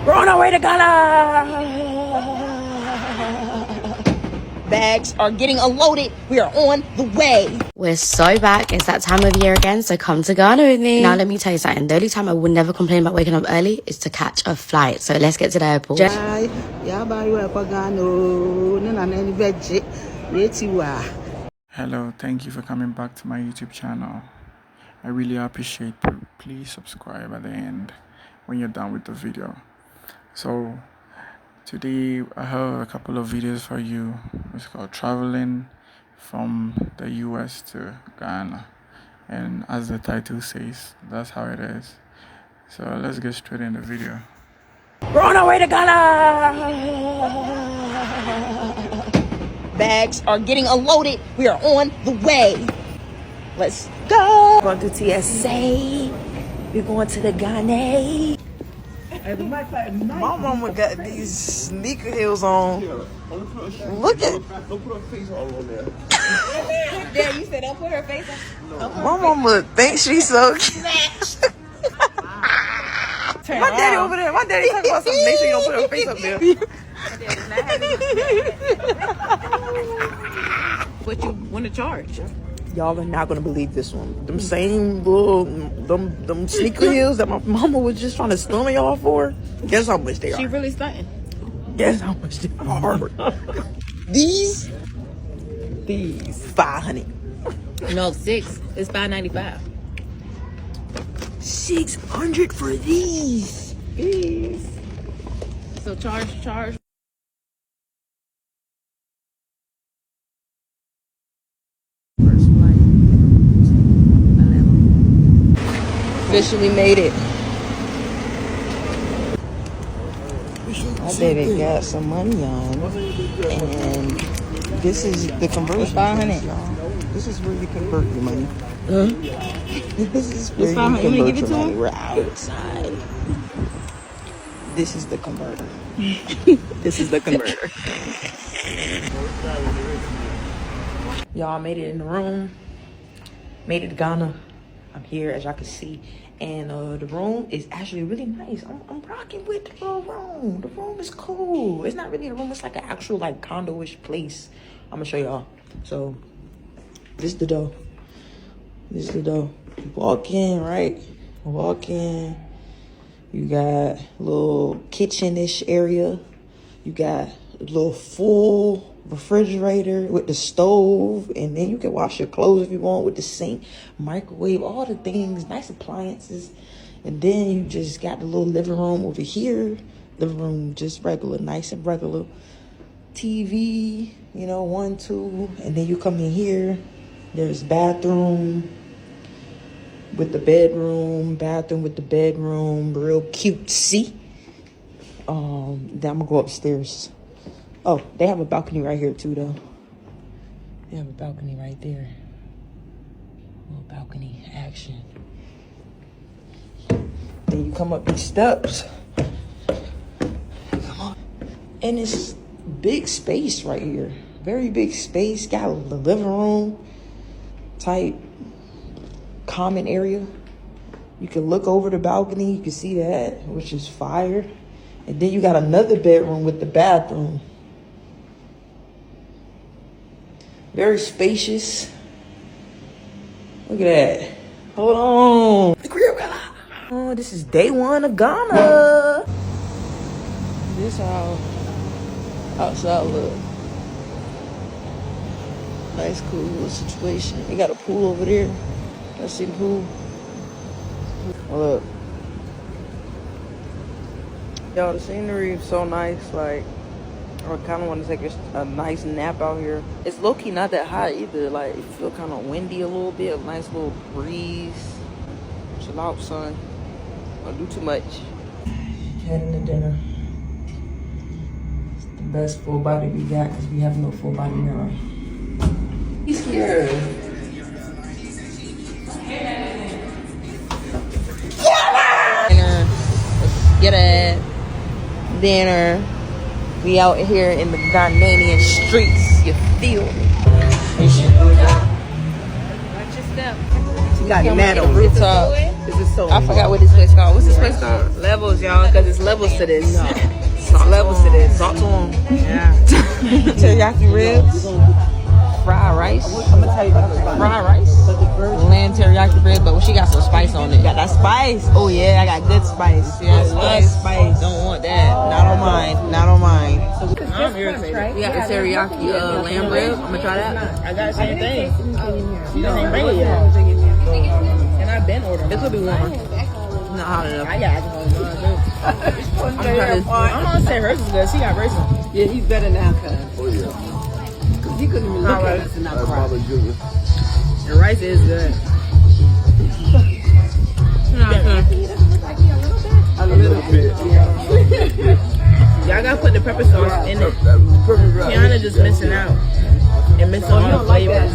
We're on our way to Ghana. Bags are getting unloaded. We are on the way. We're so back. It's that time of year again, so come to Ghana with me. Now, let me tell you something. The only time I would never complain about waking up early is to catch a flight. So let's get to the airport. Hello, thank you for coming back to my YouTube channel. I really appreciate it. Please subscribe at the end when you're done with the video. So today I have a couple of videos for you. It's called traveling from the US to Ghana, and as the title says, that's how it is. So let's get straight in the video. We're on our way to Ghana. Bags are getting unloaded. We are on the way. Let's go. We're going to TSA. We're going to the Ghana. My mama got these sneaker heels on. Look at. Don't put her face all on there. Yeah, you said don't put her face on. My mama thinks she's so cute. My daddy over there. My daddy talking about something. Make sure you don't put her face up there. What you want to charge? Y'all are not gonna believe this one. Them same little them sneaker heels that my mama was just trying to stun y'all for. Guess how much they are. She really stunting. Guess how much they are. These 500. No, 6. It's $5.95. 600 for these. So charge. Officially made it. My baby got some money on, and this is the conversion. 500. This is where you convert your money. This is where you 500. convert You wanna give it your to money. him? We're outside. This is the converter. This is the converter. Y'all made it in the room. Made it to Ghana. I'm here, as y'all can see, and the room is actually really nice. I'm rocking with the room. The room is cool. It's not really a room. It's like an actual like condo-ish place. I'm gonna show y'all. So this is the door. This is the door. You walk in, right? Walk in. You got a little kitchen-ish area. You got a little full refrigerator with the stove, and then you can wash your clothes if you want with the sink, microwave, all the things, nice appliances. And then you just got the little living room over here. Living room just regular, nice and regular. TV, 1, 2, and then you come in here. There's bathroom with the bedroom, bathroom with the bedroom, real cutesy. Then I'm gonna go upstairs. Oh, they have a balcony right here too, though. They have a balcony right there. Little balcony action. Then you come up these steps. Come on. And it's big space right here. Very big space. Got the living room type common area. You can look over the balcony. You can see that, which is fire. And then you got another bedroom with the bathroom. Very spacious. Look at that. Hold on. Oh, this is day 1 of Ghana. This how outside look. Nice, cool little situation. They got a pool over there. Let's see the pool. Oh, look. Yo, the scenery is so nice. Like, I kind of want to take a nice nap out here. It's low-key not that hot either. Like, it feel kind of windy a little bit. A nice little breeze. Chill out, son. Don't do too much. Heading to dinner. It's the best full body we got because we have no full body mirror. He's scared. Dinner. Let's get it. Dinner. We out here in the Ghanaian streets. You feel me? Watch your step. You gotta get mad over it. It's I forgot what this place called. What's this place called? Levels, y'all, because it's levels to this. It's levels to this. Salt to them. Yeah. Teriyaki ribs. Fried rice. I'm gonna tell you about fried rice. Lamb teriyaki ribs, but she got some spice on it. Got that spice. Oh yeah, I got good spice. Yeah, spice. Don't want that. Not on mine. Not on mine. I'm irritated. We got the teriyaki lamb rib. I'm gonna try that. I got the same thing. She doesn't bring it yet. And I've been ordering. It could be warmer. Not hot enough. I got alcohol in mine too. I'm gonna say hers is good. She got racing. Yeah, he's better now, cuz. Oh yeah. Cause he couldn't even look at us and not That's cry. probably good. The rice is good. A little bit. Y'all gotta put the pepper sauce in it. Tiana just missing out and missing all the flavors.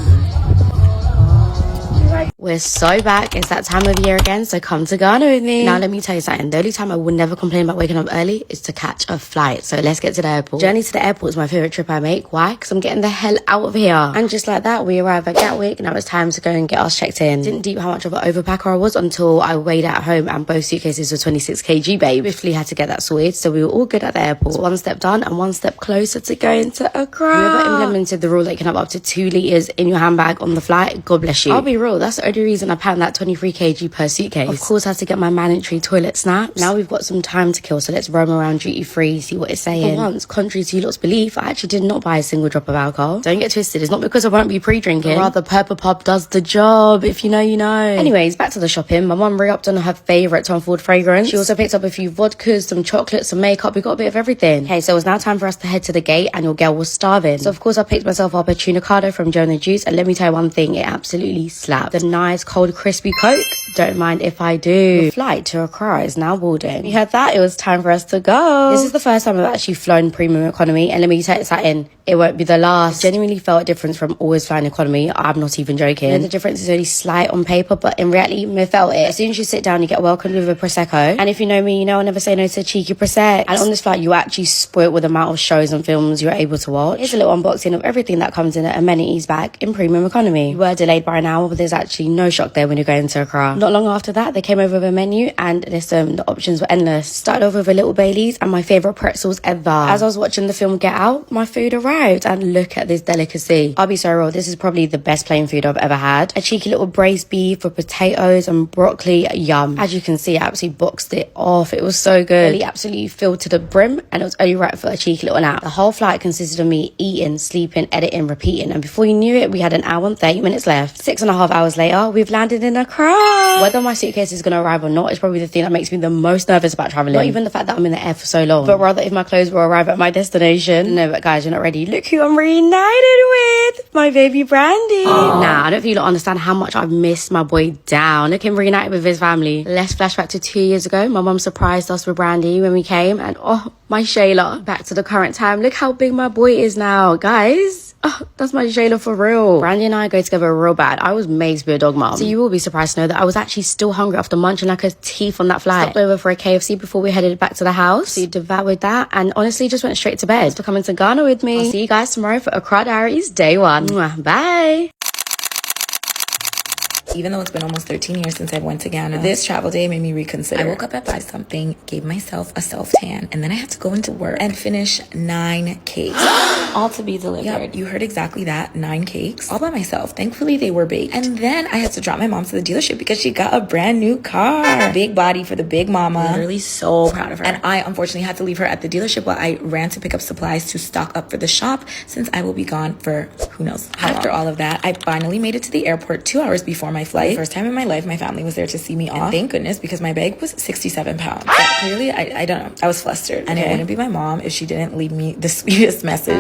We're so back. It's that time of year again, so come to Ghana with me. Now, let me tell you something. The only time I would never complain about waking up early is to catch a flight. So let's get to the airport. Journey to the airport is my favorite trip I make. Why? Because I'm getting the hell out of here. And just like that, we arrive at Gatwick. Now it's time to go and get us checked in. Didn't deep how much of an overpacker I was until I weighed at home and both suitcases were 26 kg, babe. Swiftly had to get that sorted, so we were all good at the airport. So one step done and one step closer to going to Accra. Whoever implemented the rule that you can have up to 2 litres in your handbag on the flight, God bless you. I'll be real, that's the only reason I packed that 23 kg per suitcase. Of course, I had to get my mandatory toilet snaps. Now we've got some time to kill, so let's roam around duty free, see what it's saying. For once, contrary to you lot's belief, I actually did not buy a single drop of alcohol. Don't get twisted, it's not because I won't be pre-drinking. Rather, Purple Pub does the job. If you know, you know. Anyways, back to the shopping. My mum re-upped on her favourite Tom Ford fragrance. She also picked up a few vodkas, some chocolates, some makeup. We got a bit of everything. Okay, so it was now time for us to head to the gate, and your girl was starving. So of course, I picked myself up a tuna cardo from Joe and the Juice, and let me tell you one thing, it absolutely slapped. The nice, cold, crispy Coke. Don't mind if I do. The flight to Accra is now boarding. You heard that? It was time for us to go. This is the first time I've actually flown premium economy, and let me tell you something, it won't be the last. I genuinely felt a difference from always flying economy. I'm not even joking. You know, the difference is only slight on paper, but in reality, I felt it. As soon as you sit down, you get welcomed with a Prosecco. And if you know me, you know I'll never say no to a cheeky Prosecco. And on this flight, you actually spoiled with the amount of shows and films you're able to watch. Here's a little unboxing of everything that comes in an amenities bag in premium economy. We were delayed by an hour, but there's actually no shock there when you're going to Accra. Not long after that, they came over with a menu, and listen, the options were endless. Started off with a little Baileys and my favourite pretzels ever. As I was watching the film Get Out, my food arrived, and look at this delicacy. I'll be so real, this is probably the best plain food I've ever had. A cheeky little braised beef with potatoes and broccoli, yum. As you can see, I absolutely boxed it off. It was so good. Really absolutely filled to the brim, and it was only right for a cheeky little nap. The whole flight consisted of me eating, sleeping, editing, repeating, and before you knew it, we had an hour and 30 minutes left. 6.5 hours later, we've landed in Accra. Whether my suitcase is going to arrive or not is probably the thing that makes me the most nervous about travelling. Not even the fact that I'm in the air for so long, but rather if my clothes will arrive at my destination. No, but guys, you're not ready. Look who I'm reunited with. My baby Brandy. Nah, I don't feel you understand how much I've missed my boy Down. Look him reunited with his family. Let's flashback to 2 years ago. My mum surprised us with Brandy when we came, and oh, my Shayla. Back to the current time. Look how big my boy is now, guys. Oh, that's my Shayla for real. Brandy and I go together real bad. I was made to be a dog mom. So you will be surprised to know that I was actually still hungry after munching like a thief on that flight. Stopped over for a KFC before we headed back to the house. So you devoured that and honestly just went straight to bed. Thanks for coming to Ghana with me. I'll see you guys tomorrow for Accra Diaries Day 1. Mwah, bye. Even though it's been almost 13 years since I went to Ghana, this travel day made me reconsider. I woke up at 5 something, gave myself a self-tan, and then I had to go into work and finish 9 cakes. All to be delivered. Yep, you heard exactly that, 9 cakes. All by myself. Thankfully, they were baked. And then I had to drop my mom to the dealership because she got a brand new car. Big body for the big mama. Literally so proud of her. And I unfortunately had to leave her at the dealership while I ran to pick up supplies to stock up for the shop since I will be gone for who knows how long. After all of that, I finally made it to the airport 2 hours before my flight. First time in my life, my family was there to see me off. And thank goodness, because my bag was 67 pounds. But clearly, I don't know. I was flustered. And it wouldn't be my mom if she didn't leave me the sweetest message.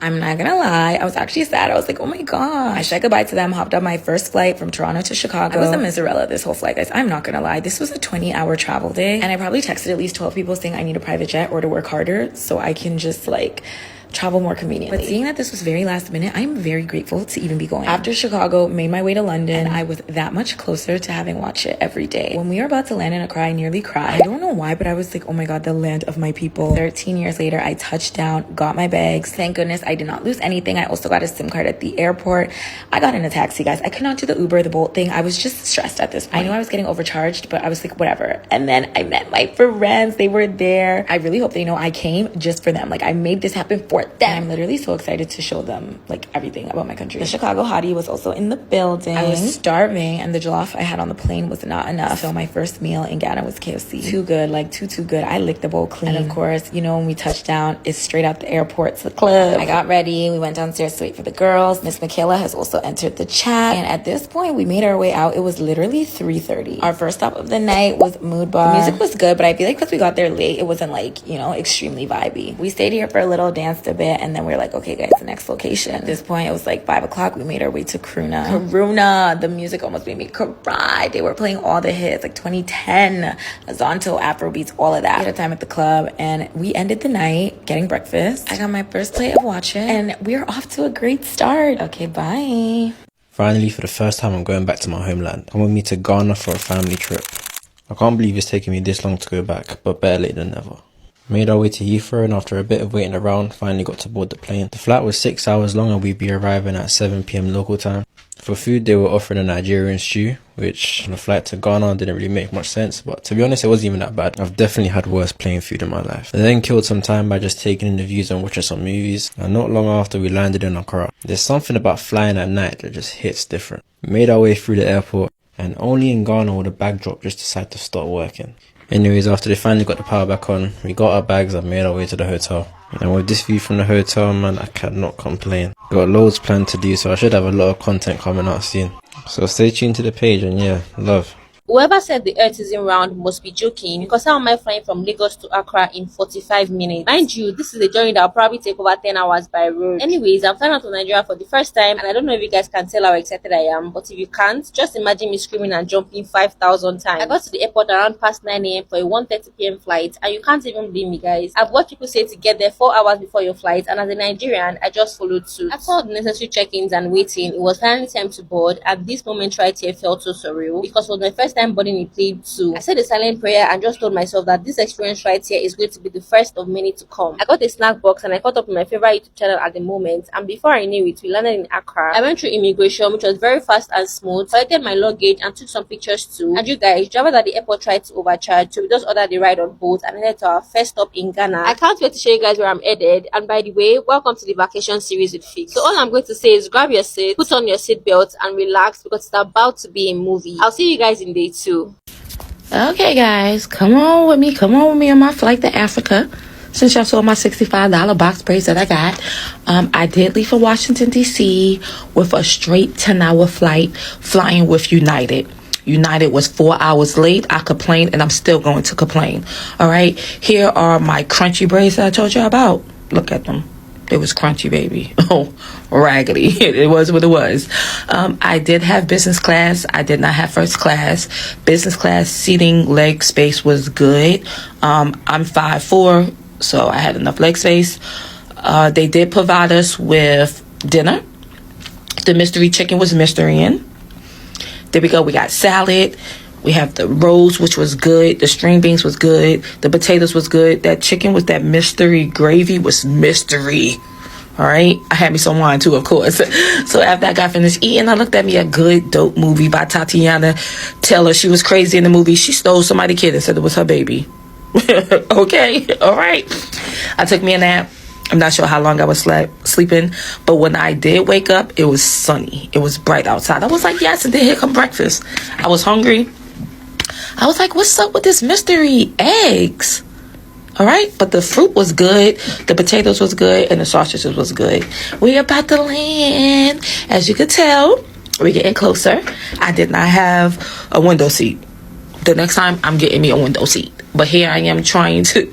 I'm not gonna lie, I was actually sad. I was like, oh my gosh. I said goodbye to them, hopped on my first flight from Toronto to Chicago. I was a miserella this whole flight, guys. I'm not gonna lie. This was a 20-hour travel day, and I probably texted at least 12 people saying I need a private jet or to work harder so I can just like travel more conveniently. But seeing that this was very last minute, I am very grateful to even be going. After Chicago, made my way to London, and I was that much closer to having watched it every day. When we were about to land in Accra, I nearly cried. I don't know why, but I was like, oh my god, the land of my people. 13 years later, I touched down, got my bags. Thank goodness I did not lose anything. I also got a SIM card at the airport. I got in a taxi, guys. I could not do the Uber, the Bolt thing. I was just stressed at this point. I knew I was getting overcharged, but I was like, whatever. And then I met my friends. They were there. I really hope they know I came just for them. Like, I made this happen for them. I'm literally so excited to show them like everything about my country. The Chicago hottie was also in the building. I was starving, and the jollof I had on the plane was not enough. So my first meal in Ghana was KFC. Too good, like too good. I licked the bowl clean. And of course, you know, when we touched down, it's straight out the airport to the club. I got ready. We went downstairs to wait for the girls. Miss Michaela has also entered the chat. And at this point, we made our way out. It was literally 3:30. Our first stop of the night was Mood Bar. The music was good, but I feel like because we got there late, it wasn't like, you know, extremely vibey. We stayed here for a little, danced a bit, and then we were like, okay guys, the next location. At this point, it was like 5 o'clock. We made our way to Karuna. The music almost made me cry. They were playing all the hits, like 2010, Zonto, Afrobeats, all of that. We had a time at the club, and we ended the night getting breakfast. I got my first plate of wacha, and we're off to a great start. Okay, bye. Finally, for the first time, I'm going back to my homeland. Come with me to Ghana for a family trip. I can't believe it's taken me this long to go back, but better late than never. Made our way to Heathrow, and after a bit of waiting around, finally got to board the plane. The flight was 6 hours long, and we'd be arriving at 7 p.m. local time. For food, they were offering a Nigerian stew, which on the flight to Ghana didn't really make much sense, but to be honest, it wasn't even that bad. I've definitely had worse plane food in my life. I then killed some time by just taking in the views and watching some movies, and not long after we landed in Accra. There's something about flying at night that just hits different. We made our way through the airport, and only in Ghana would the backdrop just decide to stop working. Anyways, after they finally got the power back on, we got our bags and made our way to the hotel. And with this view from the hotel, man, I cannot complain. Got loads planned to do, so I should have a lot of content coming out soon. So stay tuned to the page, and yeah, love. Whoever said the earth isn't round must be joking, because how am I flying from Lagos to Accra in 45 minutes? Mind you, this is a journey that will probably take over 10 hours by road. Anyways, I'm flying out to Nigeria for the first time, and I don't know if you guys can tell how excited I am, but if you can't, just imagine me screaming and jumping 5,000 times. I got to the airport around past 9 a.m. for a 1:30 p.m. flight, and you can't even blame me, guys. I've watched people say to get there 4 hours before your flight, and as a Nigerian, I just followed suit. After all the necessary check-ins and waiting, it was finally time to board, and this moment right here felt so surreal, because it was my first time boarding a plane too. I said a silent prayer and just told myself that this experience right here is going to be the first of many to come. I got a snack box and I caught up with my favorite YouTube channel at the moment, and before I knew it, we landed in Accra. I went through immigration, which was very fast and smooth, collected my luggage and took some pictures too. And you guys, drivers at the airport tried to overcharge, so we just ordered the ride on boat and headed to our first stop in Ghana. I can't wait to show you guys where I'm headed, and by the way, welcome to the vacation series with Fix. So all I'm going to say is grab your seat, put on your seatbelt and relax, because it's about to be a movie. I'll see you guys in day 2. Okay, guys, come on with me on my flight to Africa. Since y'all saw my $65 box braids that I got, I did leave for Washington, D.C. with a straight 10-hour flight flying with United. United was 4 hours late. I complained, and I'm still going to complain. All right, here are my crunchy braids that I told you about. Look at them. It was crunchy, baby. Oh, raggedy. It was what it was. I did have business class. I did not have first class. Business class seating leg space was good. I'm 5'4", so I had enough leg space. They did provide us with dinner. The mystery chicken was mysterying. There we go. We got salad. We have the rolls, which was good. The string beans was good. The potatoes was good. That chicken with that mystery gravy was mystery. All right. I had me some wine too, of course. So after I got finished eating, I looked at me a good, dope movie by Tatiana Taylor. She was crazy in the movie. She stole somebody's kid and said it was her baby. Okay. All right. I took me a nap. I'm not sure how long I was sleeping, but when I did wake up, it was sunny. It was bright outside. I was like, yes, and then here come breakfast. I was hungry. I was like, what's up with this mystery eggs? All right. But the fruit was good. The potatoes was good. And the sausages was good. We're about to land. As you could tell, we're getting closer. I did not have a window seat. The next time, I'm getting me a window seat. But here I am trying to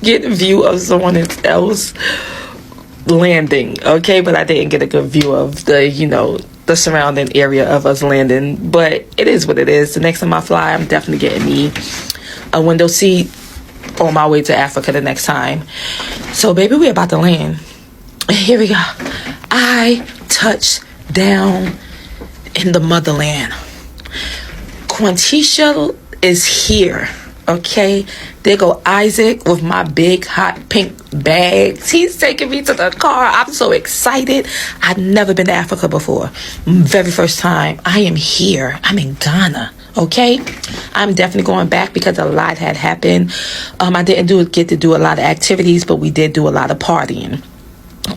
get a view of someone else landing. Okay. But I didn't get a good view of the surrounding area of us landing, but it is what it is. The next time I fly, I'm definitely getting me a window seat on my way to Africa the next time. So baby, we're about to land. Here we go. I touched down in the motherland. Quantisha is here. Okay, there go Isaac with my big hot pink bags. He's taking me to the car. I'm so excited. I've never been to Africa before. Very first time. I am here. I'm in Ghana. Okay, I'm definitely going back because a lot had happened. I didn't get to do a lot of activities, but we did do a lot of partying.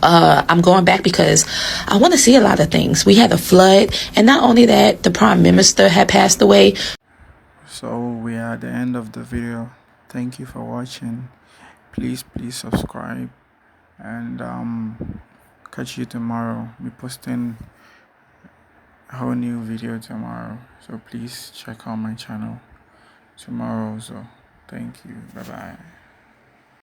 I'm going back because I want to see a lot of things. We had a flood, and not only that, the prime minister had passed away. So we are at the end of the video. Thank you for watching. Please subscribe, and catch you tomorrow. Be posting a whole new video tomorrow, so please check out my channel tomorrow also. Thank you. Bye bye.